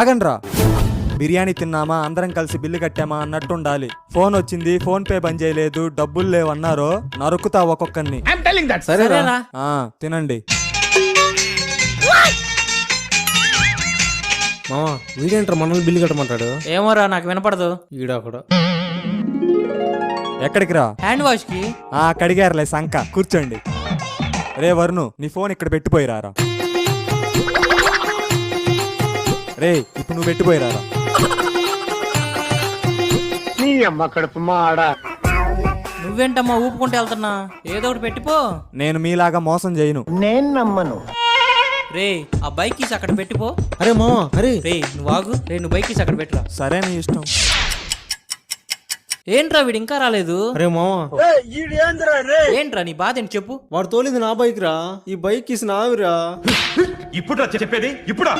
ఆగండ్రా. బిర్యానీ తిన్నామా, అందరం కలిసి బిల్లు కట్టామా అన్నట్టు ఉండాలి. ఫోన్ వచ్చింది, ఫోన్ పే బంద్ చేయలేదు, డబ్బులు లేవన్నారో నరుకుతా ఒక్కొక్కరిని. సరేరా. తినండి. మామా వీడేంటారు మనల్ని బిల్లు కట్టమంటాడు? ఏమోరా నాకు వినపడదు. ఈడొకడు. ఎక్కడికి రా? హ్యాండ్ వాష్ కి. కడిగారులే సంక, కూర్చోండి. రే వరుణు, నీ ఫోన్ ఇక్కడ పెట్టిపోయిరారా. రే ఇప్పుడు నువ్వు పెట్టిపోయిరారా. నువ్వేంటమ్మా ఊపుకుంటూ వెళ్తున్నా? ఏదో ఒకటి పెట్టిపో. నేను మీలాగా మోసం చేయను. నేను నమ్మను. రే ఆ బైక్ కీస్ అక్కడ పెట్టిపో. అరే మామా అరే. రే నువ్వు ఆగు. రే నువ్వు బైక్ కీస్ అక్కడ పెట్టరా. సరే నీ ఇష్టం. ఏంట్రా వీడు ఇంకా రాలేదు? అరే మామా ఏంట్రా నీ బాధ ఏంటి చెప్పు. వాడు తోలింది నా బైక్ రా, ఈ బైక్ ఇసి నావిరా. ఇప్పుడు చెప్పేది ఇప్పుడా?